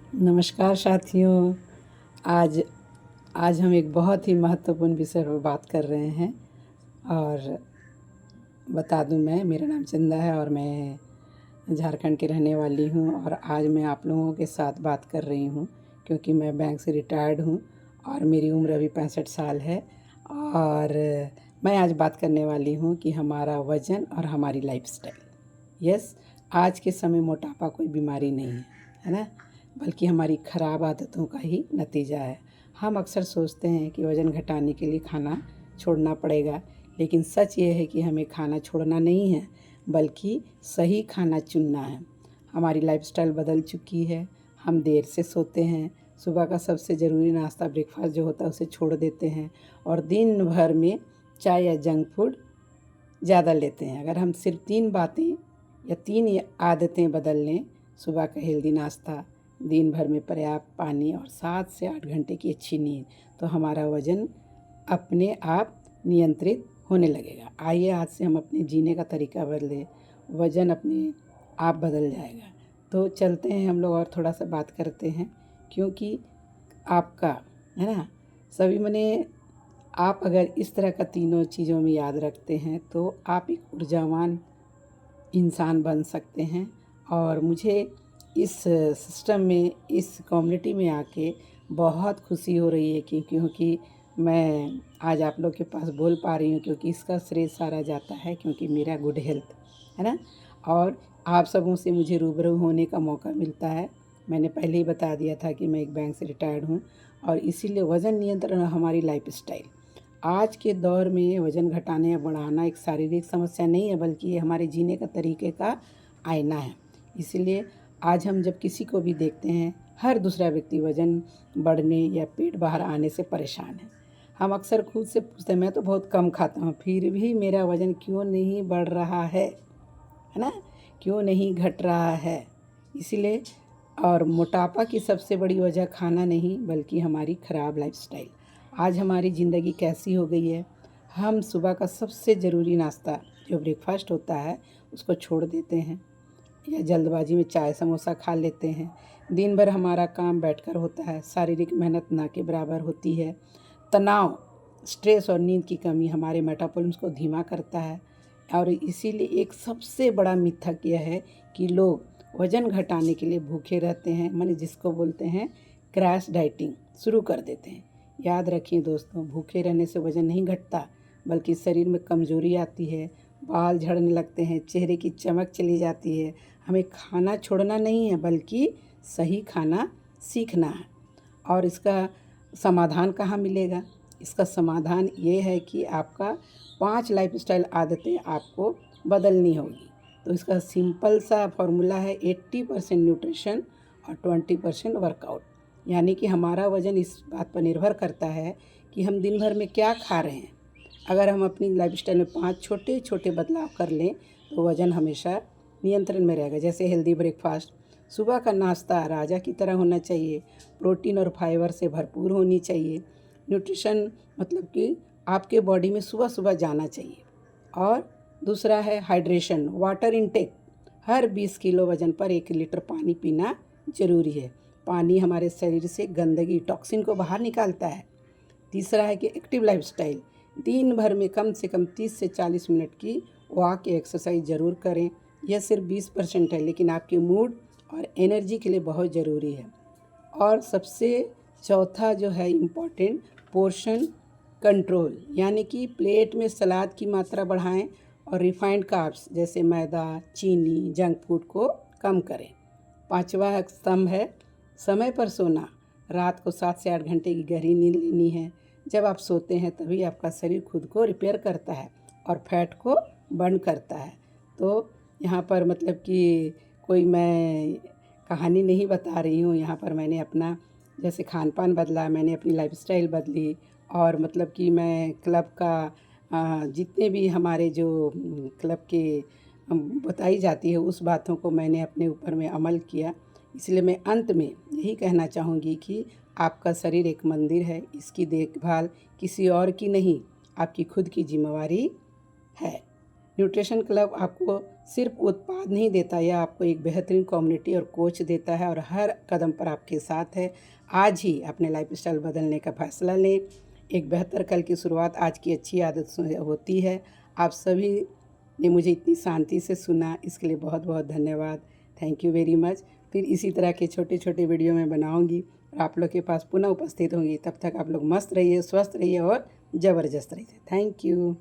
नमस्कार साथियों। आज आज हम एक बहुत ही महत्वपूर्ण विषय पर बात कर रहे हैं। और बता दूं, मेरा नाम चंदा है और मैं झारखंड की रहने वाली हूं। और आज मैं आप लोगों के साथ बात कर रही हूं क्योंकि मैं बैंक से रिटायर्ड हूं और मेरी उम्र अभी 65 साल है। और मैं आज बात करने वाली हूं कि हमारा वज़न और हमारी लाइफस्टाइल। यस, आज के समय मोटापा कोई बीमारी नहीं है ना, बल्कि हमारी ख़राब आदतों का ही नतीजा है। हम अक्सर सोचते हैं कि वज़न घटाने के लिए खाना छोड़ना पड़ेगा, लेकिन सच ये है कि हमें खाना छोड़ना नहीं है, बल्कि सही खाना चुनना है। हमारी लाइफस्टाइल बदल चुकी है। हम देर से सोते हैं, सुबह का सबसे ज़रूरी नाश्ता ब्रेकफास्ट जो होता है उसे छोड़ देते हैं और दिन भर में चाय या जंक फूड ज़्यादा लेते हैं। अगर हम सिर्फ 3 बातें या 3 आदतें बदल लें, सुबह का हेल्दी नाश्ता, दिन भर में पर्याप्त पानी और 7 से 8 घंटे की अच्छी नींद, तो हमारा वज़न अपने आप नियंत्रित होने लगेगा। आइए आज से हम अपने जीने का तरीका बदलें, वज़न अपने आप बदल जाएगा। तो चलते हैं हम लोग और थोड़ा सा बात करते हैं, क्योंकि आपका है ना, सभी मने आप अगर इस तरह का तीनों चीज़ों में याद रखते हैं तो आप एक ऊर्जावान इंसान बन सकते हैं। और मुझे इस सिस्टम में, इस कम्युनिटी में आके बहुत खुशी हो रही है क्योंकि मैं आज आप लोग के पास बोल पा रही हूँ, क्योंकि इसका श्रेय सारा जाता है क्योंकि मेरा गुड हेल्थ है ना। और आप सबों से मुझे रूबरू होने का मौका मिलता है। मैंने पहले ही बता दिया था कि मैं एक बैंक से रिटायर्ड हूँ और इसीलिए वज़न नियंत्रण हमारी लाइफस्टाइल। आज के दौर में वज़न घटाने या बढ़ाना एक शारीरिक समस्या नहीं है, बल्कि ये हमारे जीने का तरीके का आईना है। इसलिए आज हम जब किसी को भी देखते हैं, हर दूसरा व्यक्ति वज़न बढ़ने या पेट बाहर आने से परेशान है। हम अक्सर खुद से पूछते हैं, मैं तो बहुत कम खाता हूँ, फिर भी मेरा वज़न क्यों नहीं बढ़ रहा है ना? क्यों नहीं घट रहा है? इसीलिए और मोटापा की सबसे बड़ी वजह खाना नहीं, बल्कि हमारी ख़राब लाइफस्टाइल। आज हमारी ज़िंदगी कैसी हो गई है, हम सुबह का सबसे ज़रूरी नाश्ता जो ब्रेकफास्ट होता है उसको छोड़ देते हैं या जल्दबाजी में चाय समोसा खा लेते हैं। दिन भर हमारा काम बैठकर होता है, शारीरिक मेहनत ना के बराबर होती है। तनाव, स्ट्रेस और नींद की कमी हमारे मेटाबॉलिज्म को धीमा करता है। और इसीलिए एक सबसे बड़ा मिथक यह है कि लोग वज़न घटाने के लिए भूखे रहते हैं, माने जिसको बोलते हैं क्रैश डाइटिंग शुरू कर देते हैं। याद रखिए दोस्तों, भूखे रहने से वज़न नहीं घटता, बल्कि शरीर में कमज़ोरी आती है, बाल झड़ने लगते हैं, चेहरे की चमक चली जाती है। हमें खाना छोड़ना नहीं है, बल्कि सही खाना सीखना है। और इसका समाधान कहाँ मिलेगा? इसका समाधान ये है कि आपका 5 लाइफस्टाइल आदतें आपको बदलनी होगी। तो इसका सिंपल सा फॉर्मूला है 80% न्यूट्रिशन और 20% वर्कआउट। यानी कि हमारा वज़न इस बात पर निर्भर करता है कि हम दिन भर में क्या खा रहे हैं। अगर हम अपनी लाइफस्टाइल में 5 छोटे छोटे बदलाव कर लें तो वज़न हमेशा नियंत्रण में रहेगा। जैसे हेल्दी ब्रेकफास्ट, सुबह का नाश्ता राजा की तरह होना चाहिए, प्रोटीन और फाइबर से भरपूर होनी चाहिए। न्यूट्रिशन मतलब कि आपके बॉडी में सुबह सुबह जाना चाहिए। और दूसरा है हाइड्रेशन, वाटर इनटेक। हर 20 किलो वज़न पर 1 लीटर पानी पीना ज़रूरी है। पानी हमारे शरीर से गंदगी, टॉक्सिन को बाहर निकालता है। तीसरा है कि एक्टिव लाइफस्टाइल, दिन भर में कम से कम 30 से 40 मिनट की वॉक या एक्सरसाइज ज़रूर करें। यह सिर्फ 20% है, लेकिन आपके मूड और एनर्जी के लिए बहुत ज़रूरी है। और सबसे चौथा जो है इम्पॉर्टेंट, पोर्शन कंट्रोल, यानी कि प्लेट में सलाद की मात्रा बढ़ाएं और रिफाइंड कार्ब्स जैसे मैदा, चीनी, जंक फूड को कम करें। पांचवा स्तंभ है समय पर सोना। रात को 7 से 8 घंटे की गहरी नींद लेनी है। जब आप सोते हैं तभी आपका शरीर खुद को रिपेयर करता है और फैट को बर्न करता है। तो यहाँ पर मतलब कि कोई मैं कहानी नहीं बता रही हूँ, यहाँ पर मैंने अपना जैसे खान पान बदला, मैंने अपनी लाइफस्टाइल बदली। और मतलब कि मैं क्लब का जितने भी हमारे जो क्लब के बताई जाती है उस बातों को मैंने अपने ऊपर में अमल किया। इसलिए मैं अंत में यही कहना चाहूँगी कि आपका शरीर एक मंदिर है, इसकी देखभाल किसी और की नहीं, आपकी खुद की जिम्मेवारी है। न्यूट्रिशन क्लब आपको सिर्फ उत्पाद नहीं देता, यह आपको एक बेहतरीन कम्युनिटी और कोच देता है और हर कदम पर आपके साथ है। आज ही अपने लाइफस्टाइल बदलने का फैसला लें। एक बेहतर कल की शुरुआत आज की अच्छी आदत से होती है। आप सभी ने मुझे इतनी शांति से सुना, इसके लिए बहुत बहुत धन्यवाद। Thank you very much. फिर इसी तरह के छोटे छोटे वीडियो मैं बनाऊंगी और आप लोग के पास पुनः उपस्थित होंगी। तब तक आप लोग मस्त रहिए, स्वस्थ रहिए और ज़बरदस्त रहिए। Thank you.